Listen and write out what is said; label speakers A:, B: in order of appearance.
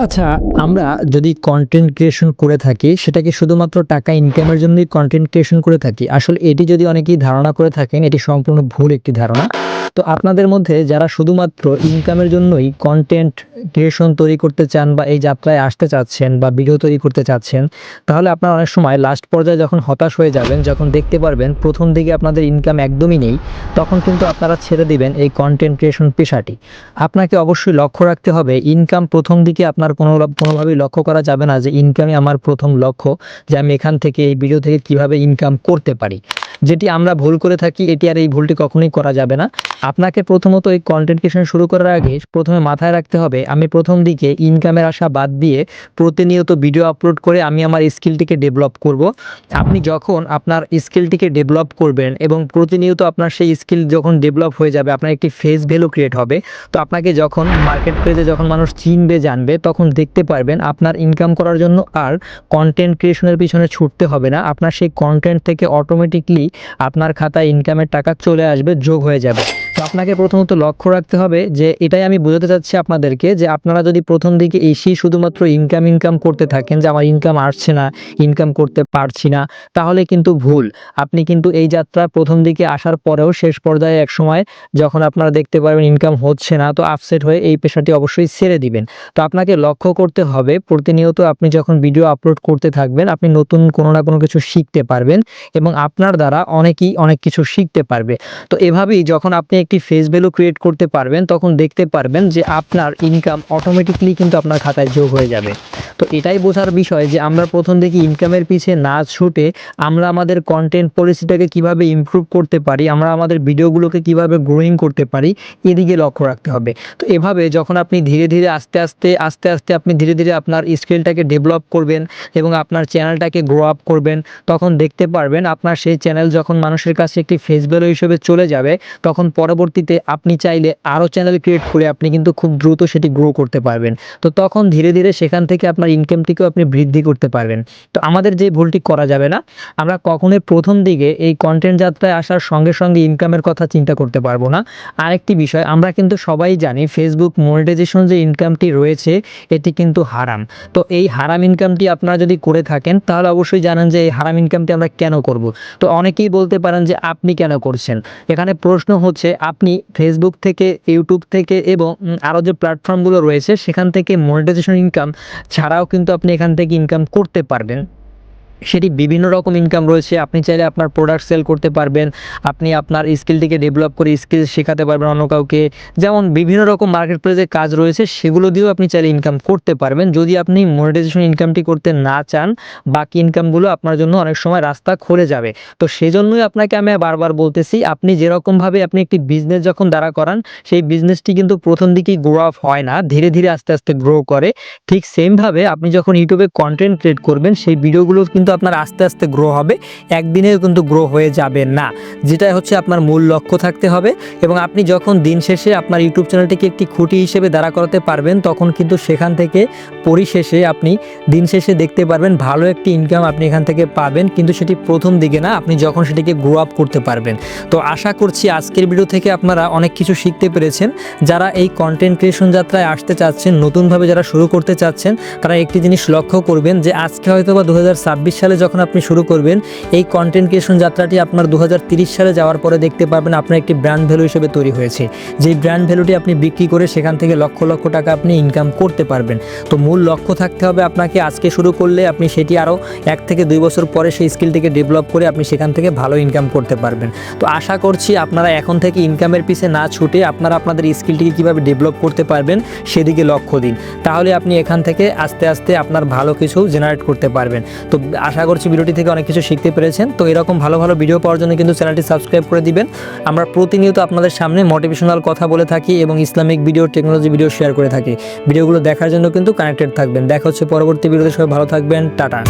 A: আচ্ছা, আমরা যদি কনটেন্ট ক্রিয়েশন করে থাকি, সেটা কি শুধুমাত্র টাকা ইনকামের জন্যই কনটেন্ট ক্রিয়েশন করে থাকি? আসলে এটি যদি অনেকেই ধারণা করে থাকেন, এটি সম্পূর্ণ ভুল একটি ধারণা। তো আপনাদের মধ্যে যারা শুধুমাত্র ইনকামের জন্যই কনটেন্ট ক্রিয়েশন তৈরি করতে চান বা এই যাত্রায় আসতে চাচ্ছেন বা ভিডিও তৈরি করতে চাচ্ছেন, তাহলে আপনারা অনেক সময় লাস্ট পর্যায়ে যখন হতাশ হয়ে যাবেন, যখন দেখতে পারবেন ১ম দিকে আপনাদের ইনকাম একদমই নেই, তখন কিন্তু আপনারা ছেড়ে দিবেন এই কনটেন্ট ক্রিয়েশন পেশাটি। আপনাকে অবশ্যই লক্ষ্য রাখতে হবে ইনকাম ১ম দিকে আপনার কোনোভাবেই লক্ষ্য করা যাবে না যে ইনকামই আমার ১ম লক্ষ্য, যে আমি এখান থেকে এই ভিডিও থেকে কিভাবে ইনকাম করতে পারি। যেটি আমরা ভুল করে থাকি, এটি আর এই ভুলটি কখনোই করা যাবে না। আপনাকে প্রথমত এই কনটেন্ট ক্রিয়েশন শুরু করার আগে ১ম এ মাথায় রাখতে হবে আমি ১ম দিকে ইনকামের আশা বাদ দিয়ে প্রতিনিয়ত ভিডিও আপলোড করে আমি আমার স্কিলটিকে ডেভেলপ করব। আপনি যখন আপনার স্কিলটিকে ডেভেলপ করবেন এবং প্রতিনিয়ত আপনার সেই স্কিল যখন ডেভেলপ হয়ে যাবে, আপনার একটি ফেস ভ্যালু ক্রিয়েট হবে। তো আপনাকে যখন মার্কেট প্লেসে যখন মানুষ চিনবে, জানবে, তখন দেখতে পারবেন আপনার ইনকাম করার জন্য আর কনটেন্ট ক্রিয়েশনের পিছনে ছুটতে হবে না। আপনার সেই কনটেন্ট থেকে অটোমেটিকলি আপনার খাতায় ইনকামের টাকা চলে আসবে, যোগ হয়ে যাবে। তো আপনাকে প্রথমত লক্ষ্য রাখতে হবে যে এটাই আমি বোঝাতে চাচ্ছি আপনাদেরকে, যে আপনারা যদি ১ম দিকে এসেই শুধুমাত্র ইনকাম করতে থাকেন যে আমার ইনকাম আসছে না, ইনকাম করতে পারছি না, তাহলে কিন্তু ভুল। আপনি কিন্তু এই যাত্রা ১ম দিকে আসার পরেও শেষ পর্যায়ে একসময় যখন আপনারা দেখতে পারবেন ইনকাম হচ্ছে না, তো আপসেট হয়ে এই পেশাটি অবশ্যই ছেড়ে দিবেন। তো আপনাকে লক্ষ্য করতে হবে প্রতিনিয়ত আপনি যখন ভিডিও আপলোড করতে থাকবেন, আপনি নতুন কোনো না কোনো কিছু শিখতে পারবেন এবং আপনার দ্বারা অনেকেই অনেক কিছু শিখতে পারবে। তো এভাবেই যখন আপনি একটি ফেস ভ্যালু ক্রিয়েট করতে পারবেন, তখন দেখতে পারবেন যে আপনার ইনকাম অটোমেটিকলি কিন্তু আপনার খাতায় যোগ হয়ে যাবে। তো এটাই বোঝার বিষয় যে আমরা ১ম দিকে ইনকামের পিছে না ছুটে আমরা আমাদের কনটেন্ট পলিসিটাকে কিভাবে ইমপ্রুভ করতে পারি, আমরা আমাদের ভিডিওগুলোকে কিভাবে গ্রোয়িং করতে পারি, এদিকে লক্ষ্য রাখতে হবে। তো এভাবে যখন আপনি ধীরে, ধীরে আস্তে আস্তে আপনি ধীরে, ধীরে আপনার স্কিলটাকে ডেভেলপ করবেন এবং আপনার চ্যানেলটাকে গ্রো আপ করবেন, তখন দেখতে পারবেন আপনার সেই চ্যানেল যখন মানুষের কাছে একটি ফেস ভ্যালু হিসেবে চলে যাবে, তখন পরবর্তীতে আপনি চাইলে আরও চ্যানেল ক্রিয়েট করে আপনি কিন্তু খুব দ্রুত সেটি গ্রো করতে পারবেন। তো তখন ধীরে, ধীরে সেখান থেকে আপনার ইনকামটিকেও আপনি বৃদ্ধি করতে পারবেন। তো আমাদের যে ভুলটি করা যাবে না, আমরা কখনোই ১ম দিকে এই কনটেন্ট যাত্রায় আসার সঙ্গে, সঙ্গে ইনকামের কথা চিন্তা করতে পারবো না। আরেকটি বিষয়, আমরা কিন্তু সবাই জানি Facebook মনিটাইজেশন যে ইনকামটি রয়েছে, এটি কিন্তু হারাম। তো এই হারাম ইনকামটি আপনারা যদি করে থাকেন, তাহলে অবশ্যই জানেন যে এই হারাম ইনকামটি আমরা কেন করব। তো অনেকেই বলতে পারেন যে আপনি কেন করছেন? এখানে প্রশ্ন হচ্ছে আপনি Facebook থেকে, YouTube থেকে এবং আরও যে প্ল্যাটফর্মগুলো রয়েছে সেখান থেকে মনিটাইজেশন ইনকাম ছাড়াও কিন্তু আপনি এখান থেকে ইনকাম করতে পারবেন। সেটি বিভিন্ন রকম ইনকাম রয়েছে। আপনি চাইলে আপনার প্রোডাক্ট সেল করতে পারবেন। আপনি আপনার স্কিলটিকে ডেভেলপ করে স্কিল শেখাতে পারবেন অন্য কাউকে। যেমন বিভিন্ন রকম মার্কেট প্লেসে কাজ রয়েছে, সেগুলো দিয়েও আপনি চাইলে ইনকাম করতে পারবেন। যদি আপনি মনিটাইজেশন ইনকামটি করতে না চান, বাকি ইনকামগুলো আপনার জন্য অনেক সময় রাস্তা খুলে যাবে। তো সেজন্যই আপনাকে আমি বারবার বলতেছি, আপনি যেরকমভাবে আপনি একটি বিজনেস যখন দাঁড়া করান, সেই বিজনেসটি কিন্তু ১ম দিকেই গ্রো আপ হয় না। ধীরে, ধীরে আস্তে আস্তে গ্রো করে। ঠিক সেমভাবে আপনি যখন ইউটিউবে কনটেন্ট ক্রিয়েট করবেন, সেই ভিডিওগুলো কিন্তু আপনার আস্তে গ্রো হবে। একদিনেও কিন্তু গ্রো হয়ে যাবে না। যেটা হচ্ছে আপনার মূল লক্ষ্য থাকতে হবে এবং আপনি যখন দিন শেষে আপনার ইউটিউব চ্যানেলটিকে একটি খুঁটি হিসেবে দাঁড়া করাতে পারবেন, তখন কিন্তু সেখান থেকে পরিশেষে আপনি দিন শেষে দেখতে পারবেন ভালো একটি ইনকাম আপনি এখান থেকে পাবেন। কিন্তু সেটি ১ম দিকে না, আপনি যখন সেটিকে গ্রো আপ করতে পারবেন। তো আশা করছি আজকের ভিডিও থেকে আপনারা অনেক কিছু শিখতে পেরেছেন। যারা এই কনটেন্ট ক্রিয়েশন যাত্রায় আসতে চাচ্ছেন, নতুনভাবে যারা শুরু করতে চাচ্ছেন, তারা একটি জিনিস লক্ষ্য করবেন যে আজকে হয়তোবা ২০২৬ সালে যখন আপনি শুরু করবেন, এই কনটেন্ট ক্রিয়েশন যাত্রাটি আপনার ২০৩০ সালে যাওয়ার পরে দেখতে পারবেন আপনার একটি ব্র্যান্ড ভ্যালু হিসেবে তৈরি হয়েছে। যেই ব্র্যান্ড ভ্যালুটি আপনি বিক্রি করে সেখান থেকে লক্ষ লক্ষ টাকা আপনি ইনকাম করতে পারবেন। তো মূল লক্ষ্য থাকতে হবে আপনাকে, আজকে শুরু করলে আপনি সেটি আরও ১ থেকে ২ বছর পরে সেই স্কিলটিকে ডেভেলপ করে আপনি সেখান থেকে ভালো ইনকাম করতে পারবেন। তো আশা করছি আপনারা এখন থেকে ইনকামের পিছে না ছুটে আপনারা আপনাদের স্কিলটিকে কীভাবে ডেভেলপ করতে পারবেন সেদিকে লক্ষ্য দিন। তাহলে আপনি এখান থেকে আস্তে আস্তে আপনার ভালো কিছু জেনারেট করতে পারবেন। তো আশা করছি ভিডিওটি থেকে অনেক কিছু শিখতে পেরেছেন। তো এরকম ভালো ভালো ভিডিও পাওয়ার জন্য কিন্তু চ্যানেলটি সাবস্ক্রাইব করে দিবেন। আমরা প্রতিনিয়ত আপনাদের সামনে মোটিভেশনাল কথা বলে থাকি এবং Islamic video, technology video share করে থাকি। ভিডিওগুলো দেখার জন্য কিন্তু কানেক্টেড থাকবেন। দেখা হচ্ছে পরবর্তী ভিডিওতে। সবাই ভালো থাকবেন। টাটা।